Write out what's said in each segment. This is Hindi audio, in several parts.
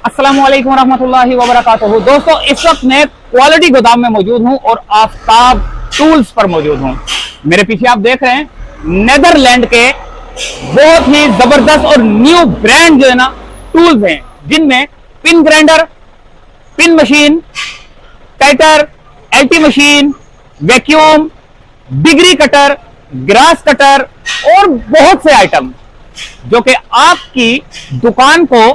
अस्सलामु अलैकुम रहमतुल्लाहि व बरकातुहू। दोस्तों, इस वक्त मैं क्वालिटी गोदाम में मौजूद हूं और आफ्ताब टूल्स पर मौजूद हूं। मेरे पीछे आप देख रहे हैं नेदरलैंड के बहुत ही जबरदस्त और न्यू ब्रांड जो है ना टूल्स हैं, जिनमें pin grinder, pin machine, tighter, एल्टी machine, vacuum, degree cutter, grass cutter और बहुत से आइटम जो कि आपकी दुकान को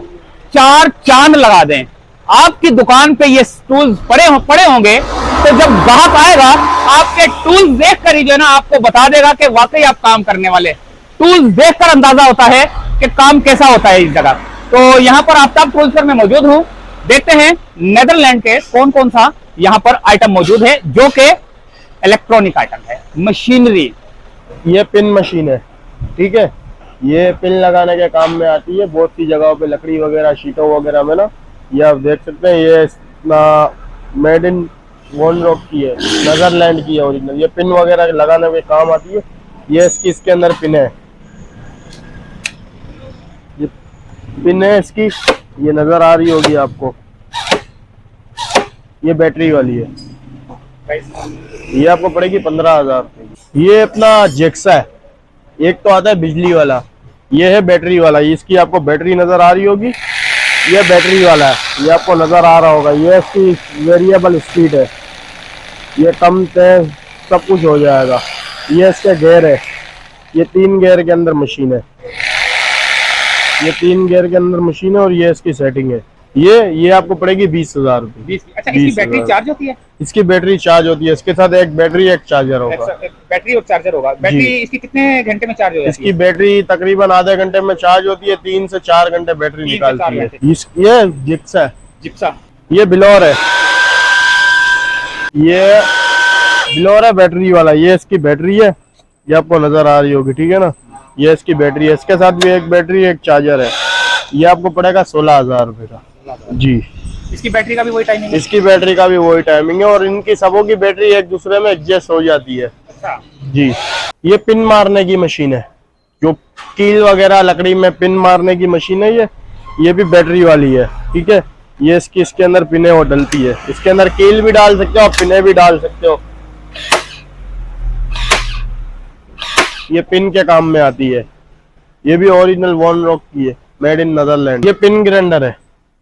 चार चांद लगा दें। आपकी दुकान पे ये टूल्स पड़े होंगे तो जब ग्राहक आएगा आपके टूल्स देखकर ही जो है ना आपको बता देगा कि वाकई आप काम करने वाले। टूल्स देखकर अंदाजा होता है कि काम कैसा होता है इस जगह। तो यहाँ पर आफ्ताब टूल्स पर मैं मौजूद हूँ। देखते हैं नेदरलैंड के कौन कौन सा यहाँ पर आइटम मौजूद है जो कि इलेक्ट्रॉनिक आइटम है, मशीनरी। ये पिन मशीन है, ठीक है। ये पिन लगाने के काम में आती है बहुत सी जगहों पे, लकड़ी वगैरह, शीटों वगैरह में ना। ये आप देख सकते हैं, ये मेड इन वॉनरॉक की है, नेदरलैंड की है ओरिजिनल। ये पिन वगैरह लगाने में काम आती है। ये इसके अंदर पिन है, ये पिन है इसकी, ये नजर आ रही होगी आपको। ये बैटरी वाली है, ये आपको पड़ेगी 15,000। ये अपना जेक्सा है। एक तो आता है बिजली वाला, ये है बैटरी वाला। इसकी आपको बैटरी नजर आ रही होगी, ये बैटरी वाला है, ये आपको नजर आ रहा होगा। ये इसकी वेरिएबल स्पीड है, ये कम तेज सब कुछ हो जाएगा। ये इसके गेयर है, ये 3 गेयर के अंदर मशीन है, ये 3 गेयर के अंदर मशीन है। और ये इसकी सेटिंग है। ये आपको पड़ेगी 20,000 रुपये। अच्छा, इसकी बैटरी चार्ज होती है? इसकी बैटरी चार्ज होती है, इसके साथ एक बैटरी एक चार्जर होगा। बैटरी और चार्जर होगा। बैटरी इसकी कितने घंटे में चार्ज हो जाती है? इसकी बैटरी तकरीबन आधे घंटे में चार्ज होती है, 3 से 4 घंटे बैटरी निकालती है। ये जिप्सा, ये बिलोर है, ये बिलोर है बैटरी वाला। ये इसकी बैटरी है, ये आपको नजर आ रही होगी, ठीक है ना। ये इसकी बैटरी है, इसके साथ भी एक बैटरी एक चार्जर है। ये आपको पड़ेगा 16,000 रुपए का जी। इसकी बैटरी का भी वही टाइमिंग है? इसकी बैटरी का भी वही टाइमिंग है और इनकी सबों की बैटरी एक दूसरे में एडजस्ट हो जाती है। अच्छा जी। ये पिन मारने की मशीन है, जो कील वगैरह लकड़ी में पिन मारने की मशीन है। ये भी बैटरी वाली है, ठीक है। ये इसके अंदर पिने वो डलती है, इसके अंदर कील भी डाल सकते हो, पिने भी डाल सकते हो। ये पिन के काम में आती है। ये भी ओरिजिनल वॉनरॉक की है, मेड इन नेदरलैंड। ये पिन ग्राइंडर है,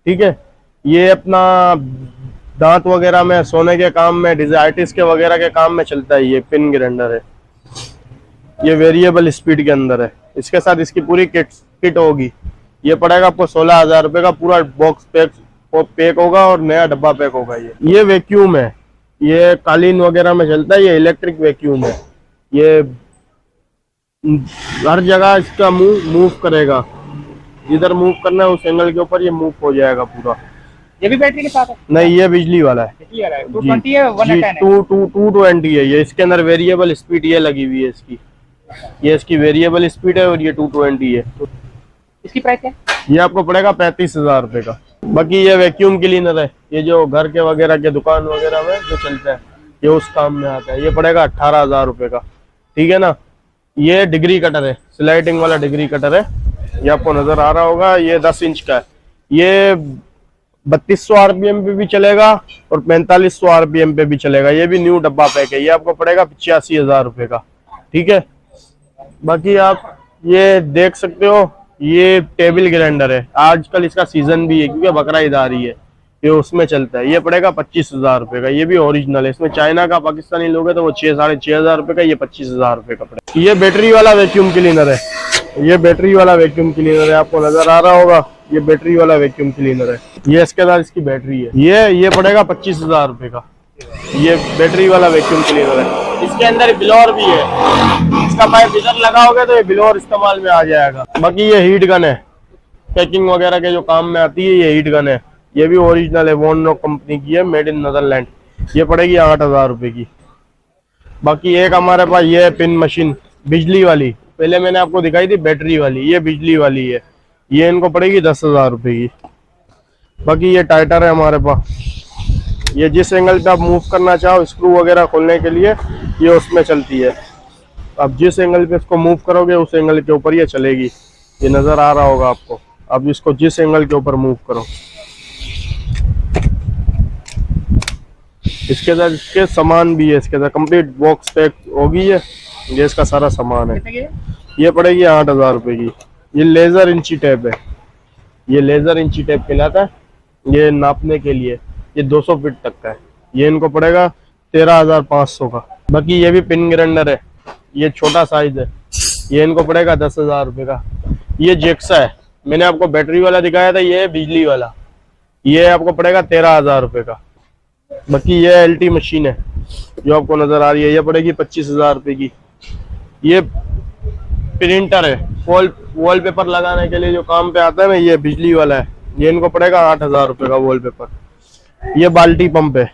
ठीक है। ये अपना दांत वगैरह में, सोने के काम में, डिजाइटिस के वगैरह के काम में चलता है। ये पिन ग्राइंडर है, ये वेरिएबल स्पीड के अंदर है। इसके साथ इसकी पूरी किट होगी। ये पड़ेगा आपको 16,000 रुपए का। पूरा बॉक्स पैक होगा और नया डब्बा पैक होगा। ये वैक्यूम है, ये कालीन वगैरह में चलता है। ये इलेक्ट्रिक वैक्यूम है, ये हर जगह इसका मूव करेगा। जिधर मूव करना है उस एंगल के ऊपर ये मूव हो जाएगा पूरा। ये भी बैटरी के साथ है? नहीं, ये बिजली वाला है। 220 है, 110 है? 220 है। ये इसके अंदर वेरिएबल स्पीड ये लगी हुई है इसकी। ये इसकी वेरिएबल स्पीड है और ये 220 है। इसकी प्राइस क्या है? ये आपको पड़ेगा 35,000 रुपए का। बाकी ये वैक्यूम क्लीनर है, ये जो घर के वगैरह के दुकान वगैरह में जो चलता है, ये उस काम में आता है। ये पड़ेगा 18,000 रुपए का, ठीक है ना। ये डिग्री कटर है, स्लाइडिंग वाला डिग्री कटर है। ये आपको नजर आ रहा होगा, ये 10 इंच का है। ये 3200 RPM पे भी चलेगा और 4500 RPM पे भी चलेगा। ये भी न्यू डब्बा पैक है। ये आपको पड़ेगा 85,000 रुपए का, ठीक है। बाकी आप ये देख सकते हो, ये टेबल ग्राइंडर है। आजकल इसका सीजन भी है क्योंकि बकरा ईद आ रही है, ये उसमें चलता है। ये पड़ेगा 25,000 रुपए का। ये भी ओरिजिनल है। इसमें चाइना का, पाकिस्तानी लोग है तो वो 6,500 रुपए का, ये 25,000 रुपए का पड़ेगा। ये बैटरी वाला वैक्यूम क्लीनर है, ये बैटरी वाला वैक्यूम क्लीनर है। आपको नजर आ रहा होगा, ये बैटरी वाला वैक्यूम क्लीनर है। ये इसके साथ इसकी बैटरी है। ये पड़ेगा 25,000 रुपए का। ये बैटरी वाला वैक्यूम क्लीनर है। इसके अंदर बिलोर भी है, इसका पाइप इधर लगाओगे तो ये बिलोर इस्तेमाल में आ जाएगा। बाकी ये हीट गन है, पैकिंग वगैरह के जो काम में आती है, ये हीट गन है। ये भी ओरिजिनल है, वॉनरॉक कंपनी की है, मेड इन नेदरलैंड। ये पड़ेगी 8,000 रुपए की। बाकी एक हमारे पास ये है पिन मशीन बिजली वाली। पहले मैंने आपको दिखाई थी बैटरी वाली, ये बिजली वाली है। ये इनको पड़ेगी 10,000 रुपए की। बाकी ये टाइटर है हमारे पास, ये जिस एंगल पे आप मूव करना चाहो स्क्रू वगैरह खोलने के लिए, ये उसमें चलती है। आप जिस एंगल पे इसको मूव करोगे उस एंगल के ऊपर ये चलेगी। ये नजर आ रहा होगा आपको। आप इसको जिस एंगल के ऊपर मूव करो इसके साथ इसके सामान भी है, इसके साथ कंप्लीट बॉक्स पैक होगी ये इसका सारा सामान है। कितने की है? ये पड़ेगी 8,000 रुपए की। ये लेजर इंची टेप है, ये लेजर इंची टेप कहलाता है, ये नापने के लिए। ये 200 फीट तक का है। ये इनको पड़ेगा 13,500 का। बाकी ये भी पिन ग्राइंडर है, ये छोटा साइज है, ये इनको पड़ेगा 10,000 रुपए का। ये जेक्सा है, मैंने आपको बैटरी वाला दिखाया था, ये है बिजली वाला, ये आपको पड़ेगा 13,000 रुपए का। बाकी ये एलटी मशीन है जो आपको नजर आ रही है, ये पड़ेगी 25,000 रुपए की। ये प्रिंटर है, वॉलपेपर लगाने के लिए जो काम पे आता है ना, ये बिजली वाला है, ये इनको पड़ेगा 8,000 रुपए का वॉलपेपर। ये बाल्टी पंप है,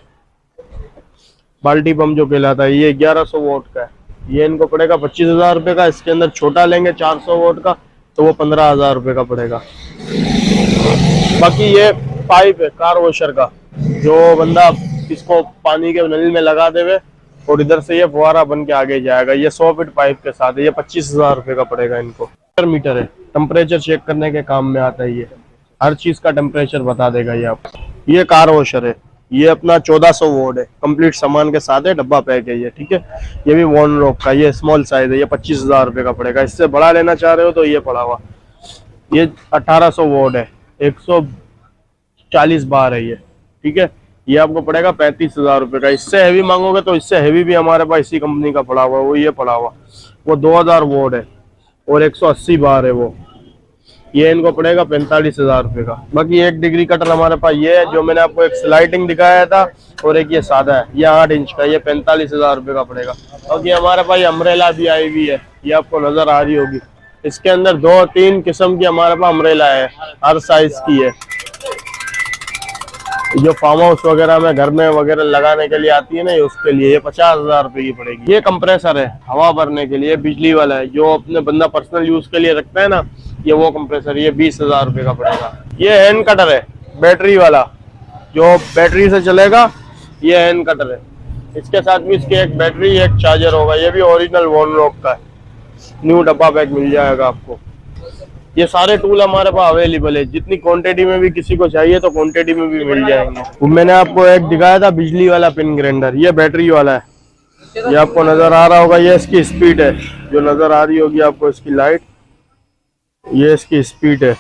बाल्टी पंप जो कहलाता है, ये 1100 वोट का है, ये इनको पड़ेगा 25,000 रुपए का। इसके अंदर छोटा लेंगे 400 वोट का तो वो 15,000 रुपए का पड़ेगा। बाकी ये पाइप है कार वॉशर का, जो बंदा इसको पानी के नल में लगा देवे और इधर से ये फुहारा बन के आगे जाएगा। ये 100 फीट पाइप के साथ है, ये 25,000 रुपए का पड़ेगा इनको। मीटर है, टेम्परेचर चेक करने के काम में आता है, ये हर चीज का टेम्परेचर बता देगा ये आपको। ये कार वॉशर है, ये अपना 1400 वोट है, कंप्लीट सामान के साथ है, डब्बा पैक है ये, ठीक है। ये भी वन रॉक का, ये स्मॉल साइज है, ये 25,000 रुपए का पड़ेगा। इससे बड़ा लेना चाह रहे हो तो ये पड़ा हुआ, ये 1800 वोट है, 140 बार है ये, ठीक है। ये आपको पड़ेगा 35,000 रुपए का। इससे हैवी मांगोगे तो इससे हैवी भी हमारे पास इसी कंपनी का पड़ा हुआ है, वो ये पड़ा हुआ, वो 2000 वोट है और 180 बार है वो, ये इनको पड़ेगा 45,000 रुपए का। बाकी 1 डिग्री कटर हमारे पास ये है, जो मैंने आपको एक स्लाइडिंग दिखाया था, और एक ये सादा है, ये 8 इंच का, ये 45,000 रुपए का पड़ेगा। और ये हमारे पास अम्ब्रेला भी आई हुई है, ये आपको नजर आ रही होगी। इसके अंदर 2-3 किस्म की हमारे पास अम्ब्रेला है, हर साइज की है। जो फार्म हाउस वगैरह में घर में वगैरह लगाने के लिए आती है ना, उसके लिए ये 50,000 रुपए की पड़ेगी। ये कंप्रेसर है हवा भरने के लिए, बिजली वाला है, जो अपने बंदा पर्सनल यूज के लिए रखता है ना, ये वो कंप्रेसर, ये 20,000 रुपए का पड़ेगा। ये हैंड कटर है बैटरी वाला, जो बैटरी से चलेगा, ये हैंड कटर है। इसके साथ भी इसकी एक बैटरी एक चार्जर होगा। ये भी ओरिजिनल वन रॉक का है, न्यू डब्बा पैक मिल जाएगा आपको। ये सारे टूल हमारे पास अवेलेबल है, जितनी क्वांटिटी में भी किसी को चाहिए तो क्वांटिटी में भी मिल जाएंगे। मैंने आपको एक दिखाया था बिजली वाला पिन ग्राइंडर, ये बैटरी वाला है, ये आपको नजर आ रहा होगा। ये इसकी स्पीड है जो नजर आ रही होगी आपको, इसकी लाइट, ये इसकी स्पीड है,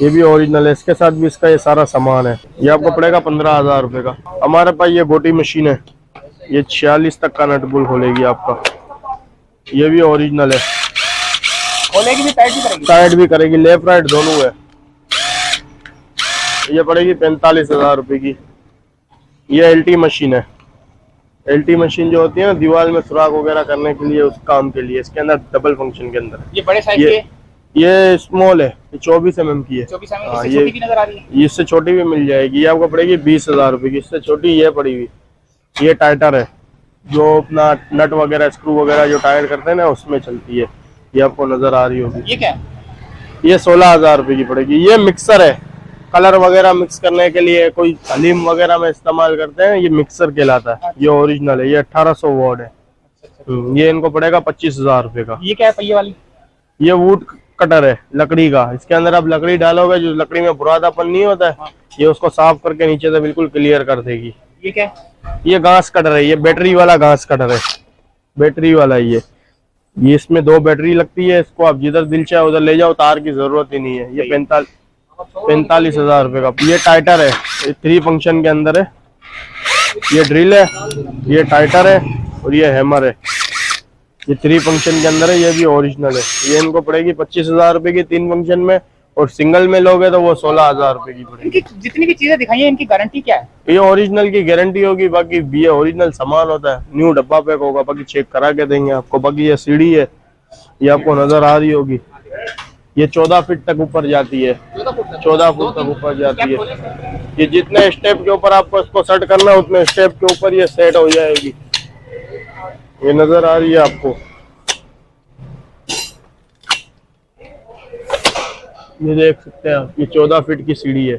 ये भी ओरिजिनल है। इसके साथ भी इसका ये सारा सामान है, ये आपको पड़ेगा 15,000 रुपए का। हमारे पास ये गोटी मशीन है, ये 46 तक का नट बोल्ट खोलेगी आपका, ये भी ओरिजिनल है, खोलेगी भी, टाइट भी करेगी, टाइट भी करेगी, लेफ्ट राइट दोनों है। ये पड़ेगी 45,000 रुपए की। ये एलटी मशीन है, एलटी मशीन जो होती है ना दीवार में सुराख वगैरह करने के लिए, उस काम के लिए। इसके अंदर डबल फंक्शन के अंदर। ये बड़े साइज की है, ये स्मॉल है, ये 24 mm की है। 24 mm हाँ, इससे छोटी की नजर आ रही है। इससे छोटी भी मिल जाएगी, ये आपको पड़ेगी 20,000 रुपए की। इससे छोटी ये पड़ी हुई, ये टाइटर है, जो अपना नट वगैरह स्क्रू वगैरह जो टाइट करते हैं ना, उसमें चलती है, ये आपको नजर आ रही होगी। ये क्या? ये 16,000 रुपए की पड़ेगी। ये मिक्सर है, कलर वगैरह मिक्स करने के लिए, कोई हलीम वगैरह में इस्तेमाल करते हैं, ये मिक्सर कहलाता है, ये ओरिजिनल है, ये 1800 वॉट है। ये इनको पड़ेगा 25,000 रुपए का। ये क्या है पहिए वाली? ये वुड कटर है लकड़ी का, इसके अंदर आप लकड़ी डालोगे, जो लकड़ी में बुरादापन नहीं होता है, ये उसको साफ करके नीचे से बिल्कुल क्लियर कर देगी। ये क्या? ये घास कटर है, ये बैटरी वाला घास कटर है, बैटरी वाला ये इसमें 2 बैटरी लगती है, इसको आप जिधर दिल चाहे उधर ले जाओ, तार की जरूरत ही नहीं है। ये 45,000 रुपए का। ये टाइटर है, ये 3 फंक्शन के अंदर है, ये ड्रिल है, ये टाइटर है और ये हैमर है, ये 3 फंक्शन के अंदर है, ये भी ओरिजिनल है। ये इनको पड़ेगी 25,000 रुपए की 3 फंक्शन में, और सिंगल में लोगे तो वो 16,000 रुपए की पड़ेगी। इनकी जितनी भी चीजें दिखाई है, इनकी गारंटी क्या है? ये ओरिजिनल की गारंटी होगी, बाकी ये ओरिजिनल सामान होता है, न्यू डब्बा पैक होगा, बाकी चेक करा के देंगे आपको। बाकी ये सीढ़ी है, ये आपको नजर आ रही होगी, ये 14 फीट तक ऊपर जाती है, 14 फुट तक ऊपर जाती है। ये जितने स्टेप के ऊपर आपको इसको सेट करना है, उतने स्टेप के ऊपर ये सेट हो जाएगी, ये नजर आ रही है आपको। ये देख सकते हैं आप, ये 14 फीट की सीढ़ी है।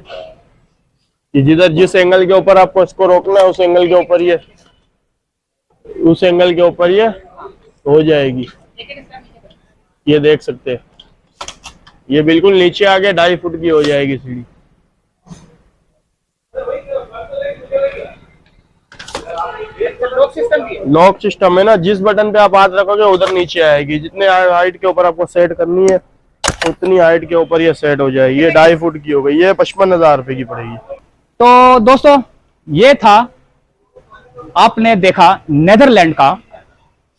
ये जिधर जिस एंगल के ऊपर आपको इसको रोकना है, उस एंगल के ऊपर ये, उस एंगल के ऊपर ये हो जाएगी। ये देख सकते हैं, ये बिल्कुल नीचे आके 2.5 फुट की हो जाएगी सीढ़ी। लॉक सिस्टम की है। लॉक सिस्टम है ना, जिस बटन पे आप हाथ रखोगे उधर नीचे आएगी, जितने हाइट के ऊपर आपको सेट करनी है उतनी हाइट के ऊपर ये सेट हो जाएगी। ये 2.5 फुट की हो गई, ये 55,000 रुपए की पड़ेगी। तो दोस्तों ये था, आपने देखा नेदरलैंड का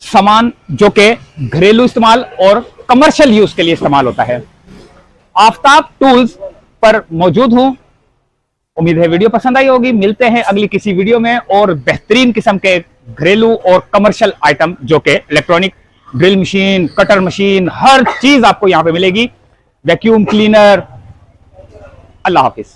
सामान जो कि घरेलू इस्तेमाल और कमर्शियल यूज के लिए इस्तेमाल होता है। आफ्ताब टूल्स पर मौजूद हूं। उम्मीद है वीडियो पसंद आई होगी। मिलते हैं अगली किसी वीडियो में और बेहतरीन किस्म के घरेलू और कमर्शियल आइटम जो कि electronic, drill machine, cutter machine, हर चीज आपको यहां पे मिलेगी। Vacuum cleaner. अल्लाह हाफिज।